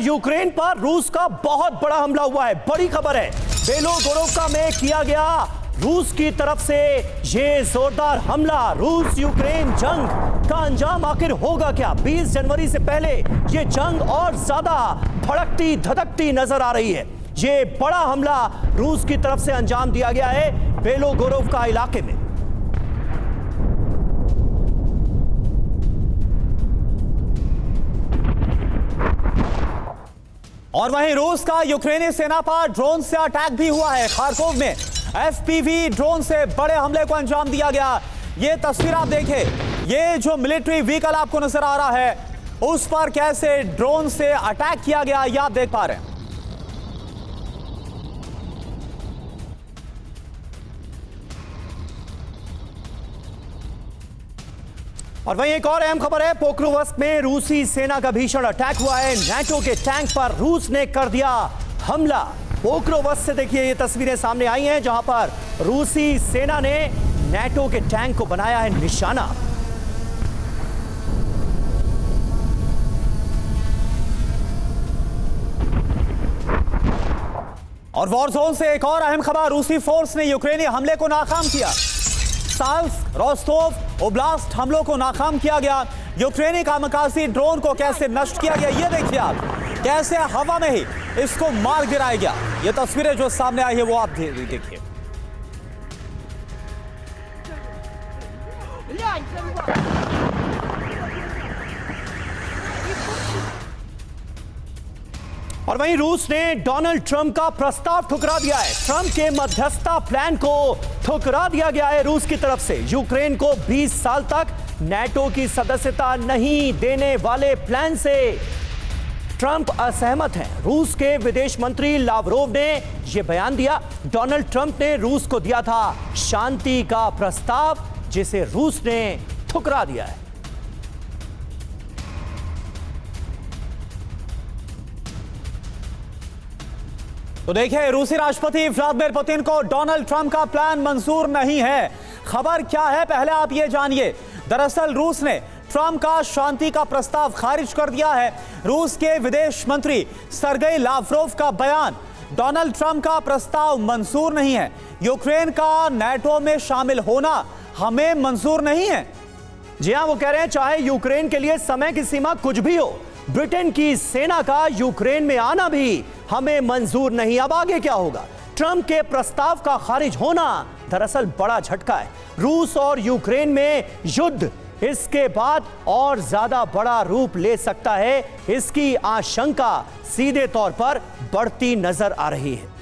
Ukraine पर रूस का बहुत बड़ा हमला हुआ है। बड़ी खबर है, बेलोगोरोवका में किया गया रूस की तरफ से ये जोरदार हमला। रूस यूक्रेन जंग का अंजाम आखिर होगा क्या? 20 जनवरी से पहले ये जंग और ज्यादा भड़कती धधकती नजर आ रही है। ये बड़ा हमला रूस की तरफ से अंजाम दिया गया है बेलोगोरोवका इलाके में। और वहीं रूस का यूक्रेनी सेना पर ड्रोन से अटैक भी हुआ है। खारकोव में एफपीवी ड्रोन से बड़े हमले को अंजाम दिया गया। ये तस्वीर आप देखें, ये जो मिलिट्री व्हीकल आपको नजर आ रहा है उस पर कैसे ड्रोन से अटैक किया गया, ये आप देख पा रहे हैं। और वहीं एक और अहम खबर है, पोक्रोवस्क में रूसी सेना का भीषण अटैक हुआ है। नाटो के टैंक पर रूस ने कर दिया हमला। पोक्रोवस्क से देखिए ये तस्वीरें सामने आई हैं जहां पर रूसी सेना ने नाटो के टैंक को बनाया है निशाना। और वॉर जोन से एक और अहम खबर, रूसी फोर्स ने यूक्रेनी हमले को नाकाम किया। साल्स्क, रोस्टोव ओब्लास्ट हमलों को नाकाम किया गया। यूक्रेनी कामकाजी ड्रोन को कैसे नष्ट किया गया, ये देखिए आप, कैसे हवा में ही इसको मार गिराया गया। ये तस्वीरें जो सामने आई है वो आप देखिए। और वहीं रूस ने डोनाल्ड ट्रंप का प्रस्ताव ठुकरा दिया है। ट्रंप के मध्यस्थता प्लान को ठुकरा दिया गया है रूस की तरफ से। यूक्रेन को 20 साल तक नाटो की सदस्यता नहीं देने वाले प्लान से ट्रंप असहमत हैं। रूस के विदेश मंत्री लावरोव ने यह बयान दिया। डोनाल्ड ट्रंप ने रूस को दिया था शांति का प्रस्ताव, जिसे रूस ने ठुकरा दिया है। तो देखिए, रूसी राष्ट्रपति व्लादिमीर पुतिन को डोनाल्ड ट्रंप का प्लान मंजूर नहीं है। खबर क्या है, पहले आप ये जानिए। दरअसल रूस ने ट्रंप का शांति का प्रस्ताव खारिज कर दिया है। रूस के विदेश मंत्री सर्गेई लावरोव का बयान, डोनाल्ड ट्रंप का प्रस्ताव मंजूर नहीं है। यूक्रेन का नाटो में शामिल होना हमें मंजूर नहीं है। जी हां, वो कह रहे हैं चाहे यूक्रेन के लिए समय की सीमा कुछ भी हो, ब्रिटेन की सेना का यूक्रेन में आना भी हमें मंजूर नहीं। अब आगे क्या होगा? ट्रंप के प्रस्ताव का खारिज होना दरअसल बड़ा झटका है। रूस और यूक्रेन में युद्ध इसके बाद और ज्यादा बड़ा रूप ले सकता है, इसकी आशंका सीधे तौर पर बढ़ती नजर आ रही है।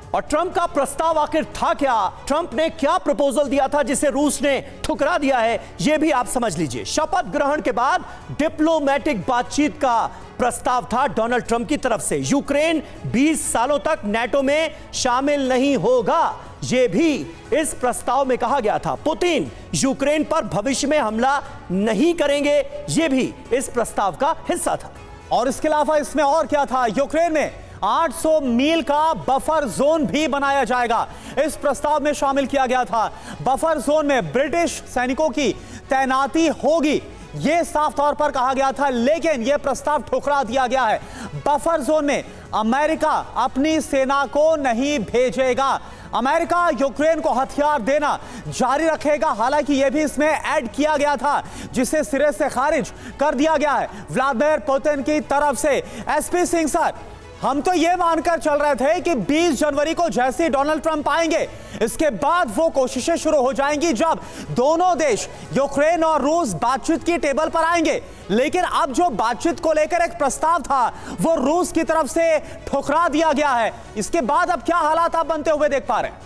और ट्रंप का प्रस्ताव आखिर था क्या? ट्रंप ने क्या प्रपोजल दिया था जिसे रूस ने ठुकरा दिया है, यह भी आप समझ लीजिए। शपथ ग्रहण के बाद डिप्लोमेटिक बातचीत का प्रस्ताव था डोनाल्ड ट्रंप की तरफ से। यूक्रेन 20 सालों तक नाटो में शामिल नहीं होगा, यह भी इस प्रस्ताव में कहा गया था। पुतिन यूक्रेन पर भविष्य में हमला नहीं करेंगे, यह भी इस प्रस्ताव का हिस्सा था। और इसके अलावा इसमें और क्या था, यूक्रेन में 800 मील का बफर जोन भी बनाया जाएगा, इस प्रस्ताव में शामिल किया गया था। बफर जोन में ब्रिटिश सैनिकों की तैनाती होगी, यह साफ तौर पर कहा गया था, लेकिन यह प्रस्ताव ठुकरा दिया गया है। बफर जोन में अमेरिका अपनी सेना को नहीं भेजेगा। अमेरिका यूक्रेन को हथियार देना जारी रखेगा। हालांकि यह भी इसमें ऐड किया गया था, जिसे सिरे से खारिज कर दिया गया है व्लादिमीर पुतिन की तरफ से। एसपी सिंह सर, हम तो ये मानकर चल रहे थे कि 20 जनवरी को जैसे ही डोनाल्ड ट्रंप आएंगे, इसके बाद वो कोशिशें शुरू हो जाएंगी जब दोनों देश यूक्रेन और रूस बातचीत की टेबल पर आएंगे। लेकिन अब जो बातचीत को लेकर एक प्रस्ताव था वो रूस की तरफ से ठुकरा दिया गया है। इसके बाद अब क्या हालात आप बनते हुए देख पा रहे हैं?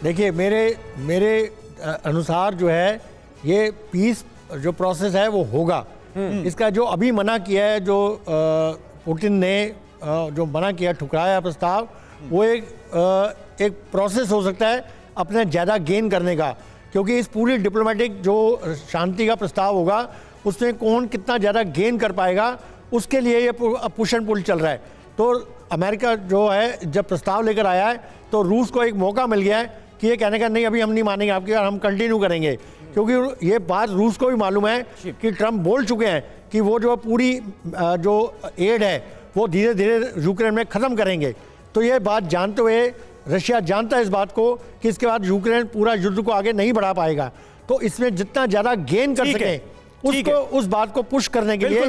देखिए, मेरे अनुसार जो है ये पीस जो प्रोसेस है वो होगा। इसका जो अभी मना किया है, जो पुतिन ने जो मना किया, ठुकराया प्रस्ताव, वो एक प्रोसेस हो सकता है अपने ज़्यादा गेन करने का, क्योंकि इस पूरी डिप्लोमेटिक जो शांति का प्रस्ताव होगा उसमें कौन कितना ज़्यादा गेन कर पाएगा, उसके लिए ये पुश एंड पुल चल रहा है। तो अमेरिका जो है जब प्रस्ताव लेकर आया है तो रूस को एक मौका मिल गया है कि ये कहने का नहीं, अभी हम नहीं मानेंगे आपकी और हम कंटिन्यू करेंगे, क्योंकि ये बात रूस को भी मालूम है कि ट्रंप बोल चुके हैं कि वो जो पूरी जो एड है वो धीरे धीरे यूक्रेन में ख़त्म करेंगे। तो ये बात जानते हुए रशिया जानता है इस बात को कि इसके बाद यूक्रेन पूरा युद्ध को आगे नहीं बढ़ा पाएगा, तो इसमें जितना ज़्यादा गेन कर ठीक है, सके ठीक है। उसको उस बात को पुश करने के लिए